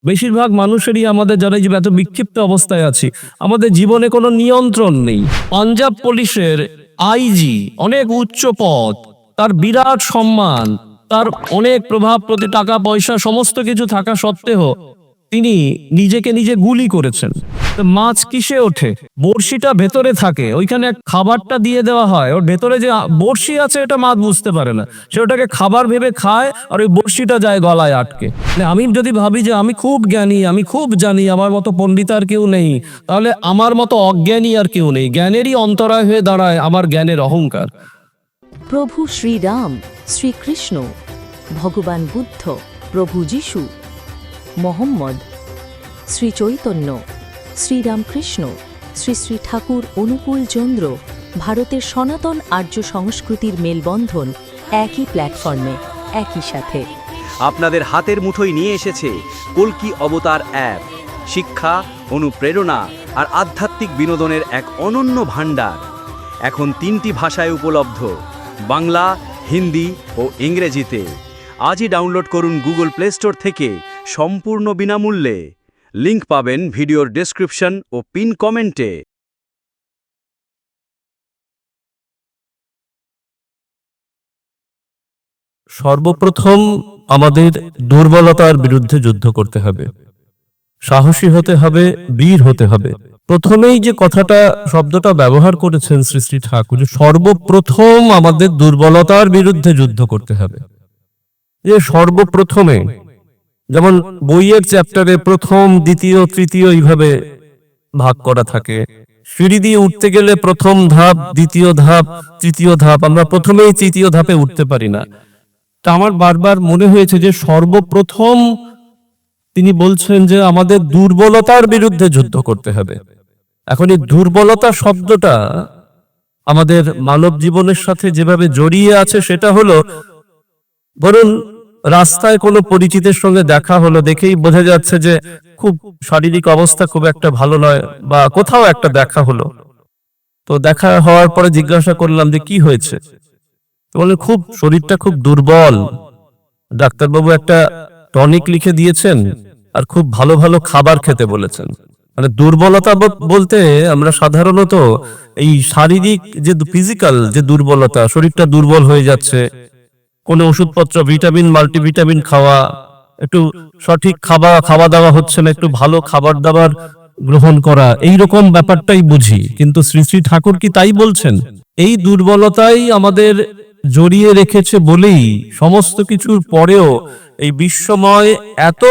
বেশিরভাগ মানুষেরই আমাদের যারা এই যে এত বিক্ষিপ্ত অবস্থায় আছি, আমাদের জীবনে কোনো নিয়ন্ত্রণ নেই। পাঞ্জাব পুলিশের আইজি, অনেক উচ্চ পদ, তার বিরাট সম্মান, তার অনেক প্রভাব প্রতি টাকা পয়সা সমস্ত কিছু থাকা সত্ত্বেও তিনি নিজেকে নিজে গুলি করেছেন। তো মাছ কিসে ওঠে? বড়শিটা ভেতরে থাকে, ওইখানে খাবারটা দিয়ে দেওয়া হয়, ওর ভেতরে যে বড়শি আছে এটা মাছ বুঝতে পারে না, সে ওটাকে খাবার ভেবে খায় আর ওই বড়শিটা যায় গলায় আটকে। মানে আমি যদি ভাবি যে আমি খুব জ্ঞানী, আমি খুব জানি, আমার মতো পণ্ডিত আর কেউ নেই, তাহলে আমার মতো অজ্ঞানী আর কেউ নেই। জ্ঞানেরই অন্তরায় হয়ে দাঁড়ায় আমার জ্ঞানের অহংকার। প্রভু শ্রীরাম, শ্রীকৃষ্ণ, ভগবান বুদ্ধ, প্রভু যিশু, মোহাম্মদ, শ্রী চৈতন্য, শ্রীরামকৃষ্ণ, শ্রী শ্রী ঠাকুর অনুকূল চন্দ্র, ভারতের সনাতন আর্য সংস্কৃতির মেলবন্ধন একই প্ল্যাটফর্মে, একই সাথে। আপনাদের হাতের মুঠোয় নিয়ে এসেছে কল্কি অবতার অ্যাপ। শিক্ষা, অনুপ্রেরণা আর আধ্যাত্মিক বিনোদনের এক অনন্য ভাণ্ডার। এখন 3টি ভাষায় উপলব্ধ: বাংলা, হিন্দি ও ইংরেজিতে। আজই ডাউনলোড করুন গুগল প্লে স্টোর থেকে সম্পূর্ণ বিনামূল্যে। লিংক পাবেন ভিডিওর ডেসক্রিপশন ও পিন কমেন্টে। সর্বপ্রথম আমাদের দুর্বলতার বিরুদ্ধে যুদ্ধ করতে হবে, সাহসী হতে হবে, বীর হতে হবে। প্রথমেই যে কথাটা, শব্দটা ব্যবহার করেছেন শ্রী শ্রী ঠাকুর, সর্বপ্রথম আমাদের দুর্বলতার বিরুদ্ধে যুদ্ধ করতে হবে। যে সর্বপ্রথমে, যেমন বইয়ের চ্যাপ্টারে প্রথম, দ্বিতীয়, তৃতীয় এইভাবে ভাগ করা থাকে। সিঁড়ি দিয়ে উঠতে গেলে প্রথম ধাপ, দ্বিতীয় ধাপ, তৃতীয় ধাপ, আমরা প্রথমেই তৃতীয় ধাপে উঠতে পারি না। তা আমার বারবার মনে হয়েছে যে সর্বপ্রথম তিনি বলছেন যে আমাদের দুর্বলতার বিরুদ্ধে যুদ্ধ করতে হবে। এখন এই দুর্বলতা শব্দটা আমাদের মানব জীবনের সাথে যেভাবে জড়িয়ে আছে সেটা হলো, ধরুন রাস্তায় কোনো পরিচিতের সঙ্গে দেখা হলো, দেখেই বোঝা যাচ্ছে যে খুব শারীরিক অবস্থা খুব একটা ভালো নয়, বা কোথাও একটা দেখা হলো, তো দেখা হওয়ার পরে জিজ্ঞাসা করলাম যে কি হয়েছে, বলে খুব শরীরটা খুব দুর্বল, ডাক্তারবাবু একটা টনিক লিখে দিয়েছেন আর খুব ভালো ভালো খাবার খেতে বলেছেন। মানে দুর্বলতা বলতে আমরা সাধারণত এই শারীরিক যে ফিজিক্যাল যে দুর্বলতা, শরীরটা দুর্বল হয়ে যাচ্ছে, কোনো ওষুধপত্র, ভিটামিন, মাল্টিভিটামিন খাওয়া, একটু সঠিক খাওয়া দাওয়া হচ্ছে না, একটু ভালো খাবার দাবার গ্রহণ করা, এই রকম ব্যাপারটাই বুঝি। কিন্তু শ্রী শ্রী ঠাকুর কি তাই বলছেন? এই দুর্বলতাই আমাদের জড়িয়ে রেখেছে বলেই সমস্ত কিছুর পরেও এই বিশ্বময় এত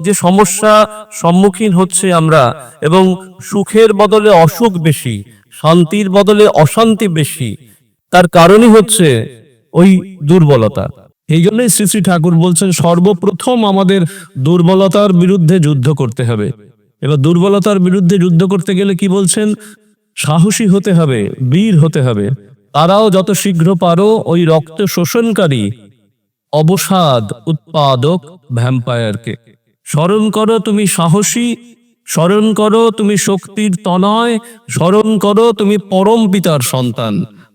যে সমস্যা সম্মুখীন হচ্ছে আমরা, এবং সুখের বদলে অসুখ বেশি, শান্তির বদলে অশান্তি বেশি, তার কারণই হচ্ছে ওই দুর্বলতা। এই জন্যই শ্রী শ্রী ঠাকুর বলছেন সর্বপ্রথম আমাদের দুর্বলতার বিরুদ্ধে যুদ্ধ করতে হবে। এবার দুর্বলতার বিরুদ্ধে যুদ্ধ করতে গেলে কি বলছেন? সাহসী হতে হবে, বীর হতে হবে। তারাও যত শীঘ্র পারো ওই রক্ত শোষণকারী অবসাদ উৎপাদক ভ্যাম্পায়ারকে স্মরণ করো। তুমি সাহসী, স্মরণ করো তুমি শক্তির তনয়, স্মরণ করো তুমি পরম পিতার সন্তান।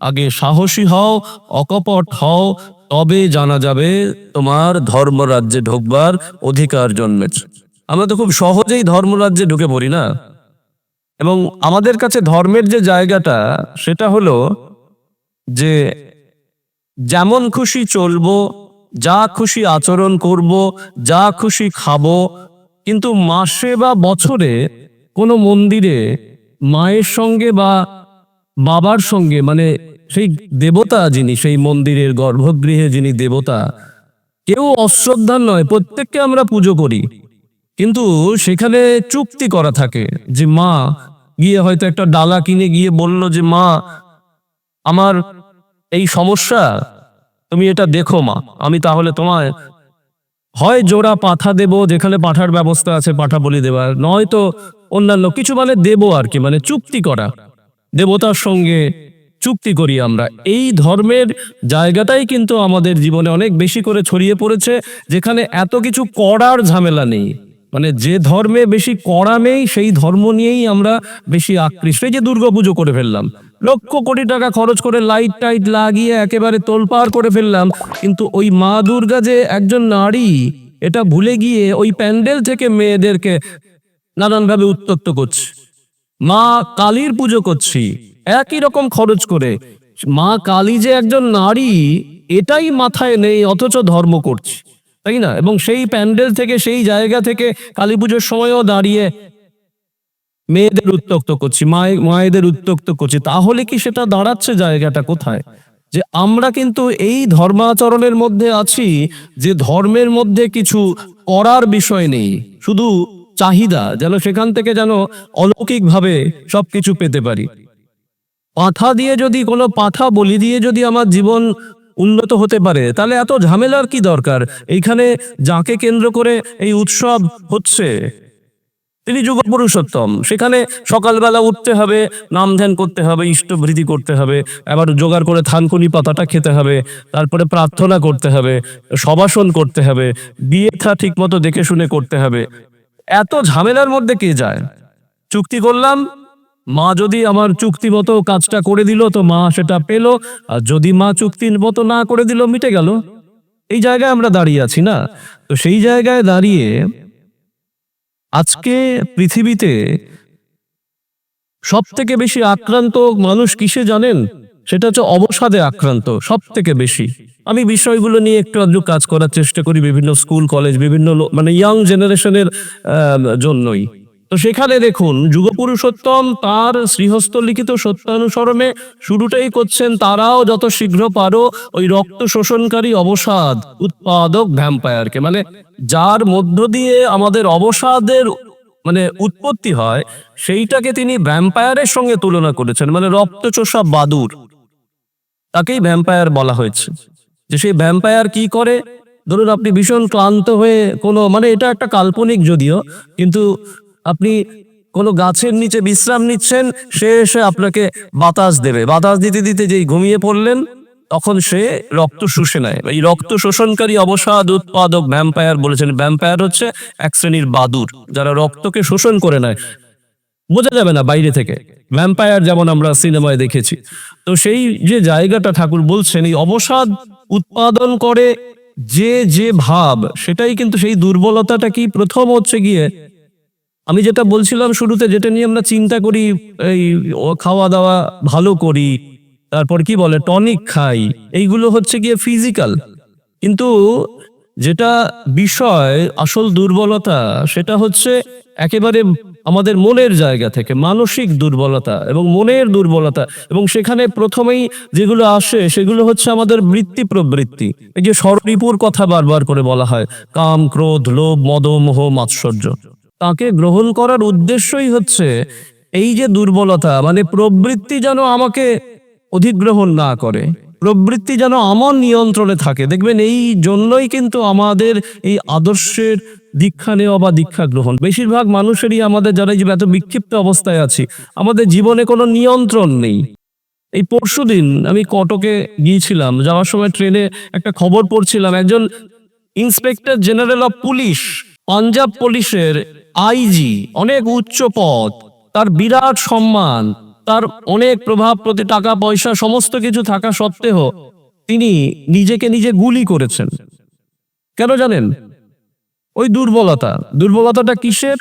আগে সাহসী হও, অকপট হও, তবে জানা যাবে তোমার ধর্মরাজ্যে ঢোকবার অধিকার জন্মেছে। আমরা তো খুব সহজেই ধর্মরাজ্যে ঢুকে পড়ি না? এবং আমাদের কাছে ধর্মের যে জায়গাটা, সেটা হলো যে যেমন খুশি চলবো, যা খুশি আচরণ করব, যা খুশি খাবো, কিন্তু মাসে বা বছরে কোনো মন্দিরে মায়ের সঙ্গে বা বাবার সঙ্গে, মানে সেই দেবতা যিনি সেই মন্দিরের গর্ভগৃহে যিনি দেবতা, কেউ অশ্রদ্ধা নয়, প্রত্যেককে আমরা পুজো করি। কিন্তু সেখানে চুক্তি করা থাকে যে মা গিয়ে হয়তো একটা ডালা কিনে গিয়ে বলল যে মা আমার এই সমস্যা, তুমি এটা দেখো মা, আমি তাহলে তোমায় হয় জোড়া পাঁঠা দেব, যেখানে পাঁঠার ব্যবস্থা আছে পাঁঠা বলি দেবার, নয়তো অন্যান্য কিছু মানে দেবো আর কি, মানে চুক্তি করা, দেবতার সঙ্গে চুক্তি করি আমরা। এই ধর্মের জায়গাটাই কিন্তু আমাদের জীবনে অনেক বেশি করে ছড়িয়ে পড়েছে, যেখানে এত কিছু করার ঝামেলা নেই। মানে যে ধর্মে বেশি করা নেই সেই ধর্ম নিয়েই আমরা বেশি আকৃষ্ট। এই যে দুর্গাপুজো করে ফেললাম, লক্ষ কোটি টাকা খরচ করে লাইট টাইট লাগিয়ে একেবারে তোলপাড় করে ফেললাম, কিন্তু ওই মা দুর্গা যে একজন নারী এটা ভুলে গিয়ে ওই প্যান্ডেল থেকে মেয়েদেরকে নানানভাবে উত্ত্যক্ত করছে। মা কালীর পুজো করছি একই রকম খরচ করে, মা কালী যে একজন নারী এটাই মাথায় নেই, অথচ ধর্ম করছি, তাই না? এবং সেই প্যান্ডেল থেকে, সেই জায়গা থেকে কালী পুজোর সময়ও দাঁড়িয়ে মেয়েদের উত্ত্যক্ত করছি, মায়েদের উত্ত্যক্ত করছি। তাহলে কি সেটা দাঁড়াচ্ছে জায়গাটা কোথায়? যে আমরা কিন্তু এই ধর্মাচরণের মধ্যে আছি, যে ধর্মের মধ্যে কিছু করার বিষয় নেই, শুধু চাহিদা, যেন সেখান থেকে যেন অলৌকিকভাবে সবকিছু পেতে পারি। পাঁঠা দিয়ে যদি, কোনো পাঁঠা বলি দিয়ে যদি আমার জীবন উন্নত হতে পারে, তাহলে এত ঝামেলার কি দরকার? এইখানে যাকে কেন্দ্র করে এই উৎসব হচ্ছে তিনি যুগ পুরুষোত্তম। সেখানে সকালবেলা উঠতে হবে, নাম ধ্যান করতে হবে, ইষ্টভৃতি করতে হবে, আবার জোগাড় করে থানকুনি পাতাটা খেতে হবে, তারপরে প্রার্থনা করতে হবে, সবাসন করতে হবে, বিয়েটা ঠিক মতো দেখে শুনে করতে হবে। এত ঝামেলার মধ্যে কে যায়? চুক্তি করলাম, মা যদি আমার চুক্তি মতো কাজটা করে দিল তো মা সেটা পেল, আর যদি মা চুক্তির মতো না করে দিল, মিটে গেল। এই জায়গায় আমরা দাঁড়িয়ে আছি না? তো সেই জায়গায় দাঁড়িয়ে আজকে পৃথিবীতে সব থেকে বেশি আক্রান্ত মানুষ কিসে জানেন? সেটা হচ্ছে অবসাদে আক্রান্ত সব থেকে বেশি। আমি বিষয়গুলো নিয়ে একটু আধটু কাজ করার চেষ্টা করি বিভিন্ন স্কুল কলেজ, বিভিন্ন মানে ইয়াং জেনারেশনের জন্যই। তো সেখানে দেখুন যুগপুরুষোত্তম তার শ্রীহস্ত লিখিত সত্যানুসরণে শুরুটাই করছেন, তারাও যত শীঘ্র পারো ওই রক্ত শোষণকারী অবসাদ উৎপাদক ভ্যাম্পায়ারকে, মানে যার মধ্য দিয়ে আমাদের অবসাদের মানে উৎপত্তি হয়, সেইটাকে তিনি ভ্যাম্পায়ারের সঙ্গে তুলনা করেছেন, মানে রক্তচোষা বাদুর, তাকেই ভ্যাম্পায়ার বলা হয়েছে। যে সেই ভ্যাম্পায়ার কি করে, ধরুন আপনি ভীষণ ক্লান্ত হয়ে কোনো, মানে এটা একটা কাল্পনিক যদিও, কিন্তু আপনি কোনো গাছের নিচে বিশ্রাম নিচ্ছেন, সে এসে আপনাকে বাতাস দেবে, বাতাস দিতে দিতে যেই ঘুমিয়ে পড়লেন তখন সে রক্ত শুষে নেয়। এই রক্ত শোষণকারী অবসাদ উৎপাদক ভ্যাম্পায়ার বলেছেন। ভ্যাম্পায়ার হচ্ছে এক শ্রেণীর বাদুর যারা রক্তকে শোষণ করে নেয়, বোঝা যাবে না বাইরে থেকে, ভ্যাম্পায়ার যেমন আমরা সিনেমায় দেখেছি। তো সেই যে জায়গাটা ঠাকুর বলছেন এই অবসাদ উৎপাদন করে যে ভাব, সেটাই কিন্তু সেই দুর্বলতাটা কি, প্রথম হচ্ছে গিয়ে আমি যেটা বলছিলাম শুরুতে, যেটা নিয়ে আমরা চিন্তা করি, এই খাওয়া দাওয়া ভালো করি, তারপর কি বলে টনিক খাই, এইগুলো হচ্ছে গিয়ে ফিজিক্যাল, কিন্তু যেটা বিষয় আসল দুর্বলতা সেটা হচ্ছে একেবারে আমাদের মনের জায়গা থেকে, মানসিক দুর্বলতা এবং মনের দুর্বলতা। এবং সেখানে প্রথমেই যেগুলো আসে সেগুলো হচ্ছে আমাদের বৃত্তি প্রবৃত্তি। এই যে ষড়রিপুর কথা বারবার করে বলা হয়, কাম ক্রোধ লোভ মদ মোহ মাৎসর্য, তাকে গ্রহণ করার উদ্দেশ্যই হচ্ছে এই যে দুর্বলতা, মানে প্রবৃত্তি যেন আমাকে অধিগ্রহণ না করে, প্রবৃত্তি যেন আমার নিয়ন্ত্রণে থাকে। দেখবেন এই জন্যই কিন্তু আমাদের এই আদর্শের দীক্ষা নেওয়া বা দীক্ষা গ্রহণ, বেশিরভাগ মানুষেরই, আমাদের যারা এই যে এত বিক্ষিপ্ত অবস্থায় আছি, আমাদের জীবনে কোনো নিয়ন্ত্রণ নেই। এই পরশুদিন আমি কটকে গিয়েছিলাম, যাওয়ার সময় ট্রেনে একটা খবর পড়ছিলাম, একজন inspector general of police, Punjab পুলিশের আইজি, অনেক উচ্চ পদ, তার বিরাট সম্মান, তার অনেক প্রভাব, প্রতি টাকা পয়সা সমস্ত কিছু থাকা সত্ত্বেও তিনি নিজেকে নিজে গুলি করেছেন। কেন জানেন? ওই দুর্বলতা। দুর্বলতাটা কিসের?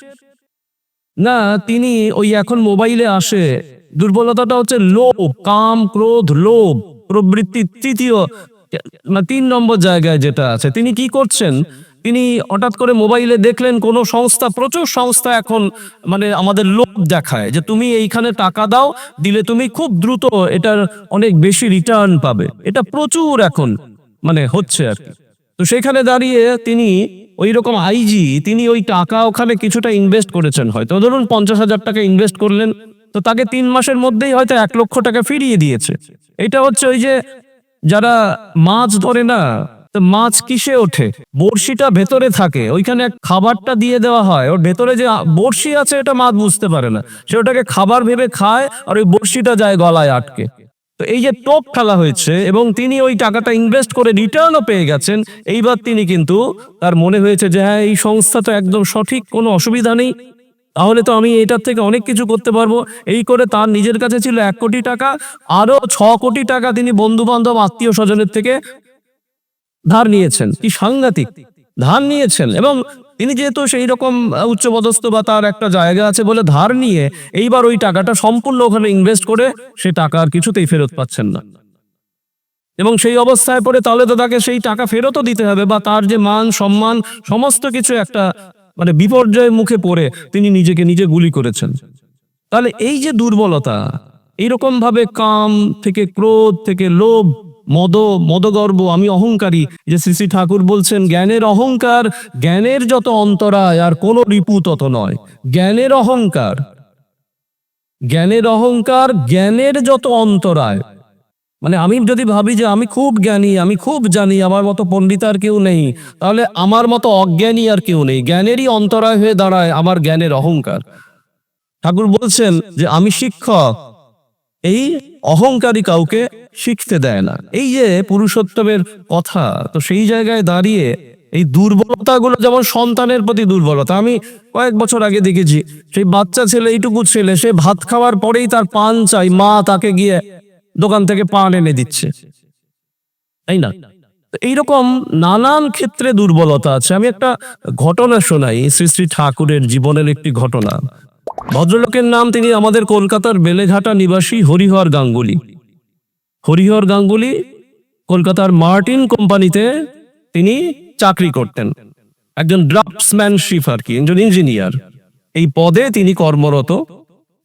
না, তিনি ওই এখন মোবাইলে আসে, দুর্বলতাটা হচ্ছে লোভ, কাম ক্রোধ লোভ প্রবৃত্তি, তৃতীয় 3 নম্বর জায়গায় যেটা আছে। তিনি কি করছেন, তিনি হঠাৎ করে মোবাইলে দেখলেন কোনো সংস্থা, প্রচুর সংস্থা এখন মানে আমাদের লোভ দেখায় যে তুমি এইখানে টাকা দাও, দিলে তুমি খুব দ্রুত এটার অনেক বেশি রিটার্ন পাবে, এটা প্রচুর এখন মানে হচ্ছে আর কি। তো সেখানে দাঁড়িয়ে তিনি ওই রকম আইজি, তিনি ওই টাকা ওখানে কিছুটা ইনভেস্ট করেছেন, হয়তো ধরুন 50,000 টাকা ইনভেস্ট করলেন, তো তাকে 3 মাসের মধ্যেই হয়তো 1 লক্ষ টাকা ফিরিয়ে দিয়েছে। এটা হচ্ছে ওই যে যারা মাছ ধরে না, তো মাছ কিসে ওঠে, বড়শিটা ভেতরে থাকে, ওইখানে খাবারটা দিয়ে দেওয়া হয়, ওর ভেতরে যে বড়শি আছে এটা মাছ বুঝতে পারে না, সে ওটাকে খাবার ভেবে খায়, আর ওই বড়শিটা যায় গলায় আটকে। তো এই যে টোপ ফেলা হয়েছে, এবং তিনি ওই টাকাটা ইনভেস্ট করে রিটার্নও পেয়ে গেছেন, এইবার তিনি কিন্তু তার মনে হয়েছে যে হ্যাঁ এই সংস্থা তো একদম সঠিক, কোনো অসুবিধা নেই, তাহলে তো আমি এটার থেকে অনেক কিছু করতে পারবো। এই করে তার নিজের কাছে ছিল 1 কোটি টাকা, আরো 6 কোটি টাকা তিনি বন্ধু বান্ধব আত্মীয় স্বজনের থেকে ধার নিয়েছেন। কি সাংঘাতিক! ধার নিয়েছেন, এবং তিনি যেহেতু সেই রকম উচ্চপদস্থ বা তার একটা জায়গা আছে বলে ধার নিয়ে এইবার ওই টাকাটা সম্পূর্ণ ওখানে ইনভেস্ট করে সে টাকা আর কিছুতেই ফেরত পাচ্ছেন না, এবং সেই অবস্থায় পড়ে তাহলে তো তাকে সেই টাকা ফেরতও দিতে হবে, বা তার যে মান সম্মান সমস্ত কিছু একটা মানে বিপর্যয়ের মুখে পড়ে তিনি নিজেকে নিজে গুলি করেছেন। তাহলে এই যে দুর্বলতা, এইরকম ভাবে কাম থেকে ক্রোধ থেকে লোভ, মদগর্ব, আমি অহংকারী, যে শ্রী শ্রী ঠাকুর বলছেন জ্ঞানের অহংকার, জ্ঞানের যত অন্তরায় আর কোন রিপু তত নয়। জ্ঞানের অহংকার, জ্ঞানের অহংকার, জ্ঞানের যত অন্তরায়, মানে আমি যদি ভাবি যে আমি খুব জ্ঞানী, আমি খুব জানি, আমার মতো পণ্ডিত আর কেউ নেই, তাহলে আমার মতো অজ্ঞানী আর কেউ নেই। জ্ঞানেরই অন্তরায় হয়ে দাঁড়ায় আমার জ্ঞানের অহংকার। ঠাকুর বলছেন যে আমি শিক্ষক, এই অহংকারী কাউকে শিখতে দেয় না। এই যে পুরুষোত্তমের কথা, তো সেই জায়গায় দাঁড়িয়ে এই দুর্বলতাগুলো, যেমন সন্তানের প্রতি দুর্বলতা, আমি কয়েক বছর আগে দেখেছি সেই বাচ্চা ছেলে, এইটুকু ছেলে, সে ভাত খাওয়ার পরেই তার পান চাই, মা তাকে গিয়ে দোকান থেকে পান এনে দিচ্ছে, তাই না? তো এইরকম নানান ক্ষেত্রে দুর্বলতা আছে। আমি একটা ঘটনা শোনাই, শ্রী শ্রী ঠাকুরের জীবনের একটি ঘটনা। ভদ্রলোকের নাম, তিনি আমাদের কলকাতার বেলেঘাটা নিবাসী হরিহর গাঙ্গুলি। হরিহর গাঙ্গুলি কলকাতার মার্টিন কোম্পানিতে তিনি চাকরি করতেন, একজন ড্রাফটসম্যানশিপ আর কি, একজন ইঞ্জিনিয়ার, এই পদে তিনি কর্মরত।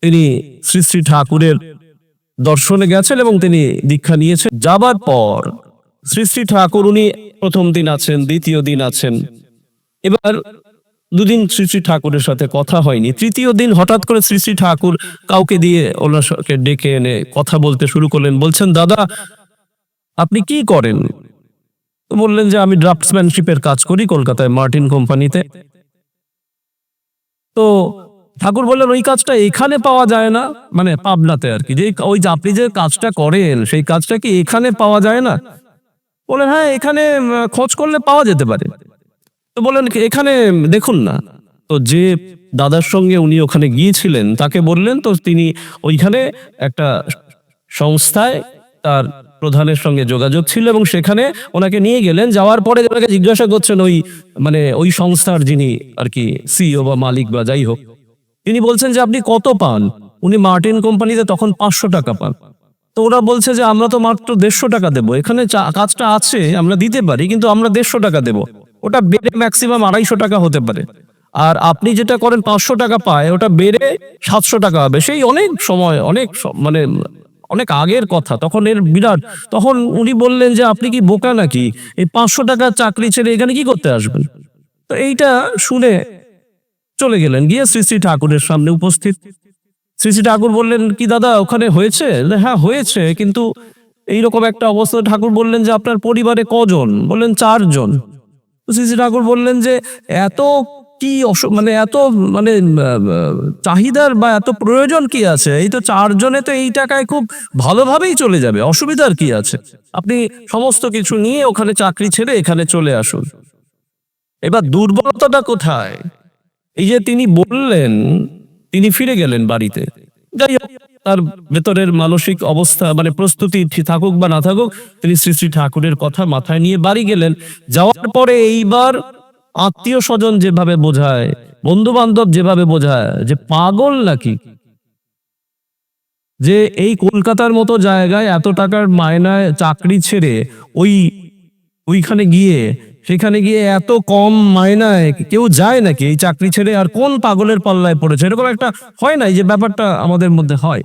তিনি শ্রী শ্রী ঠাকুরের দর্শনে গেছেন এবং তিনি দীক্ষা নিয়েছেন। যাবার পর শ্রী শ্রী ঠাকুর, উনি প্রথম দিন আছেন, দ্বিতীয় দিন আছেন, এবার দুদিন শ্রী শ্রী ঠাকুরের সাথে কথা হয়নি। তৃতীয় দিন হঠাৎ করে শ্রী শ্রী ঠাকুর কাউকে দিয়ে ওনাকে ডেকে এনে কথা বলতে শুরু করলেন। বলছেন, দাদা আপনি কি করেন? তো বললেন যে আমি ড্রাফটসম্যানশিপের কাজ করি কলকাতায় মার্টিন কোম্পানিতে। তো ঠাকুর বললেন, ওই কাজটা এখানে পাওয়া যায় না, মানে পাবনাতে আর কি, যে ওই যে আপনি যে কাজটা করেন সেই কাজটা কি এখানে পাওয়া যায় না? বললেন, হ্যাঁ এখানে খোঁজ করলে পাওয়া যেতে পারে। তো বললেন, এখানে দেখুন না। তো যে দাদার সঙ্গে উনি ওখানে গিয়েছিলেন তাকে বললেন, তো তিনি ওইখানে একটা সংস্থায় তার প্রধানের সঙ্গে যোগাযোগ ছিল এবং সেখানে ওনাকে নিয়ে গেলেন। যাওয়ার পরে ওনাকে জিজ্ঞাসা করছেন ওই মানে ওই সংস্থার যিনি আর কি সিইও বা মালিক বা যাই হোক, তিনি বলছেন যে আপনি কত পান? উনি মার্টিন কোম্পানিতে তখন 500 টাকা পান। তো ওরা বলছে যে আমরা তো মাত্র 150 টাকা দেবো, এখানে কাজটা আছে আমরা দিতে পারি, কিন্তু আমরা 150 টাকা দেবো, ওটা বেড়ে ম্যাক্সিমাম 250 টাকা হতে পারে। আর আপনি যেটা করেন 500 টাকা পায়, ওটা বেড়ে 700 টাকা হবে। সেই অনেক সময়, মানে অনেক আগের কথা, তখন এর বিরাট। তখন উনি বললেন যে আপনি কি বোকা নাকি, এই 500 টাকার চাকরি ছেড়ে এখানে কি করতে আসবেন? তো এইটা শুনে চলে গেলেন, গিয়ে শ্রী শ্রী ঠাকুরের সামনে উপস্থিত। শ্রী শ্রী ঠাকুর বললেন, কি দাদা ওখানে হয়েছে? হ্যাঁ হয়েছে, কিন্তু এইরকম একটা অবস্থা। ঠাকুর বললেন যে আপনার পরিবারে কজন? বললেন 4 জন। শ্রী শ্রী ঠাকুর বললেন যে এত কি মানে এত মানে চাহিদার বা এত প্রয়োজন কি আছে? এই তো 4 জনে তো এই টাকায় খুব ভালোভাবেই চলে যাবে, অসুবিধার কি আছে? আপনি সমস্ত কিছু নিয়ে ওখানে চাকরি ছেড়ে এখানে চলে আসুন। এবার দুর্বলতাটা কোথায়? এই যে তিনি বললেন, তিনি ফিরে গেলেন বাড়িতে। যাই হোক, তার ভেতরের মানসিক অবস্থা মানে প্রস্তুতি থাকুক বা না থাকুক, তিনি শ্রী শ্রী ঠাকুরের কথা মাথায় নিয়ে বাড়ি গেলেন। যাওয়ার পরে এইবার আত্মীয় স্বজন যেভাবে বোঝায়, বন্ধু বান্ধব যেভাবে বোঝায় যে পাগল নাকি, যে এই কলকাতার মতো জায়গায় এত টাকার মায়নায় চাকরি ছেড়ে ওইখানে গিয়ে, সেখানে গিয়ে এত কম মায়নায় কেউ যায় নাকি এই চাকরি ছেড়ে? আর কোন পাগলের পাল্লায় পড়েছে? এরকম একটা হয় না, এই যে ব্যাপারটা আমাদের মধ্যে হয়।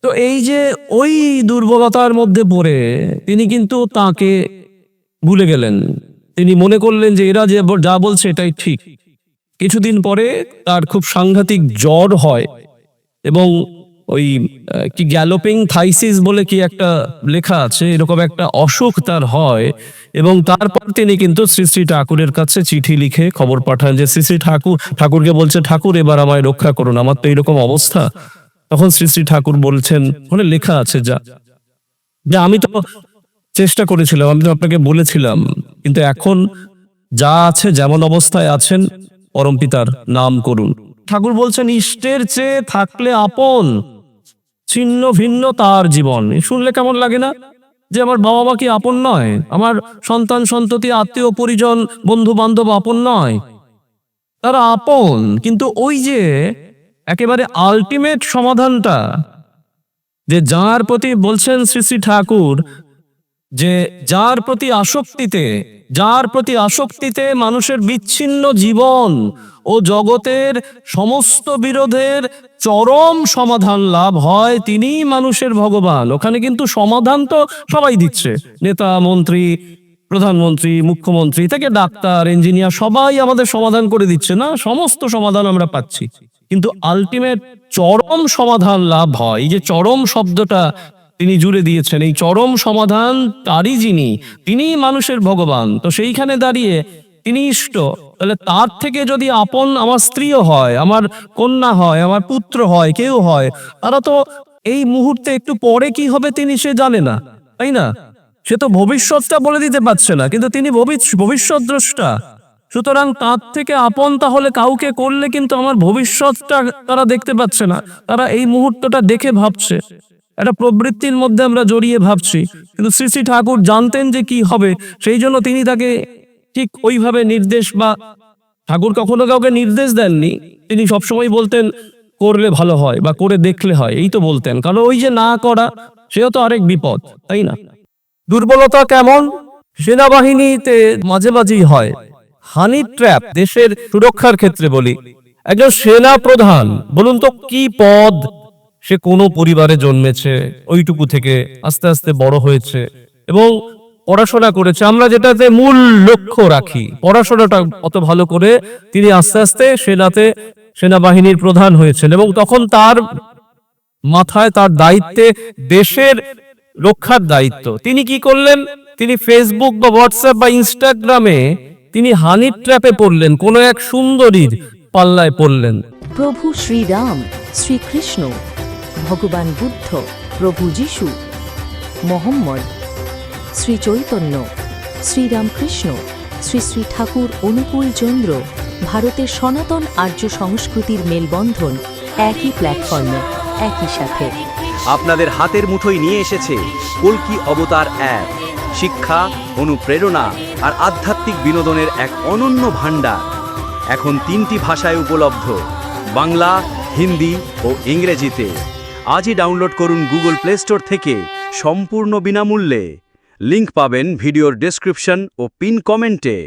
তো এই যে ওই দুর্বলতার মধ্যে পড়ে তিনি কিন্তু তাকে ভুলে গেলেন। তিনি মনে করলেন যে এরা যে যা বলছে এটাই ঠিক। কিছুদিন পরে তার খুব সাংঘাতিক জ্বর হয় এবং ওই কি গ্যালোপিং থাইসিস বলে কি একটা লেখা আছে, এরকম একটা অসুখ তার হয়। এবং তারপর তিনি কিন্তু শ্রী শ্রী ঠাকুরের কাছে চিঠি লিখে খবর পাঠান যে শ্রী শ্রী ঠাকুরকে বলছে, ঠাকুর এবার আমায় রক্ষা করুন, আমার তো এইরকম অবস্থা। তখন শ্রী শ্রী ঠাকুর বলছেন, ওখানে লেখা আছে যে আমি তো চেষ্টা করেছিলাম, আমি তো আপনাকে বলেছিলাম, কিন্তু এখন যা আছে, যেমন অবস্থায় আছেন, পরমপিতার নাম করুন। ঠাকুর বলছেন, ইষ্টের চেয়ে থাকলে আপন, ছিন্ন ভিন্ন তার জীবন। শুনলে কেমন লাগে না? যে আমার বাবা মা কি আপন নয়, আমার সন্তান সন্ততি আত্মীয় পরিজন বন্ধু বান্ধব আপন নয়? তারা আপন, কিন্তু ওই যে একেবারে আলটিমেট সমাধানটা, যে যার প্রতি বলছেন শ্রী শ্রী ঠাকুর, যে যার প্রতি আসক্তিতে মানুষের বিচ্ছিন্ন জীবন ও জগতের সমস্ত বিরোধের চরম সমাধান লাভ হয়, তিনিই মানুষের ভগবান। ওখানে কিন্তু সমাধান তো সবাই দিচ্ছে, নেতা মন্ত্রী প্রধানমন্ত্রী মুখ্যমন্ত্রী থেকে ডাক্তার ইঞ্জিনিয়ার সবাই আমাদের সমাধান করে দিচ্ছে না, সমস্ত সমাধান আমরা পাচ্ছি, কিন্তু আলটিমেট চরম সমাধান লাভ হয়। এই যে চরম শব্দটা তিনি জুড়ে দিয়েছেন, এই চরম সমাধান তারই যিনি, তিনিই মানুষের ভগবান। তো সেইখানে দাঁড়িয়ে তিনি ইষ্ট, তাহলে তার থেকে যদি আপন আমার স্ত্রীও হয়, আমার কন্যা হয়, আমার পুত্র হয়, কেউ হয়, তারা তো এই মুহূর্তে একটু পরে কি হবে তিনি সে জানে না, তাই না? সে তো ভবিষ্যৎটা বলে দিতে পারছে না, কিন্তু তিনি ভবিষ্যৎ দ্রষ্টা। সুতরাং তার থেকে আপন তাহলে কাউকে করলে কিন্তু আমার ভবিষ্যৎটা তারা দেখতে পাচ্ছে না, তারা এই মুহূর্তটা দেখে ভাবছে, একটা প্রবৃত্তির মধ্যে আমরা জড়িয়ে ভাবছি। কিন্তু শ্রী শ্রী ঠাকুর জানতেন যে কি হবে, সেই জন্য তিনি তাকে ঠিক ওইভাবে নির্দেশ, বা ঠাকুর কখনো কাউকে নির্দেশ দেননি, তিনি সবসময় বলতেন করলে ভালো হয় বা করে দেখলে হয়, এই তো বলতেন। কারণ ওই যে না করা, সেও তো আরেক বিপদ, তাই না? দুর্বলতা কেমন? সেনাবাহিনীতে মাঝে মাঝেই হয় হানি ট্র্যাপ। দেশের সুরক্ষার ক্ষেত্রে বলি, একজন সেনা প্রধান, বলুন তো কি পদ? সে কোনো পরিবারে জন্মেছে, ওইটুকু থেকে আস্তে আস্তে বড় হয়েছে এবং পড়াশোনা করেছে। আমরা যেটাতে মূল লক্ষ্য রাখি, পড়াশোনাটা অত ভালো করে তিনি আস্তে আস্তে সেনাবাহিনীর প্রধান হয়েছেন, এবং তখন তার মাথায়, তার দায়িত্বে দেশের রক্ষার দায়িত্ব। তিনি কি করলেন? তিনি ফেসবুক বা হোয়াটসঅ্যাপ বা ইনস্টাগ্রামে তিনি হানি ট্র্যাপে পড়লেন, কোন এক সুন্দরীর পাল্লায় পড়লেন। প্রভু শ্রীরাম, শ্রীকৃষ্ণ, ভগবান বুদ্ধ, প্রভু যিশু, মোহাম্মদ, শ্রী চৈতন্য, শ্রীরামকৃষ্ণ, শ্রী শ্রী ঠাকুর অনুকূল চন্দ্র, ভারতের সনাতন আর্য সংস্কৃতির মেলবন্ধন একই প্ল্যাটফর্মে, একই সাথে। আপনাদের হাতের মুঠোয় নিয়ে এসেছে কল্কি অবতার অ্যাপ। শিক্ষা, অনুপ্রেরণা আর আধ্যাত্মিক বিনোদনের এক অনন্য ভাণ্ডার। এখন 3টি ভাষায় উপলব্ধ, বাংলা, হিন্দি ও ইংরেজিতে। আজই ডাউনলোড করুন গুগল প্লে স্টোর থেকে সম্পূর্ণ বিনামূল্যে। লিংক পাবেন ভিডিওর ডেসক্রিপশন ও পিন কমেন্টে।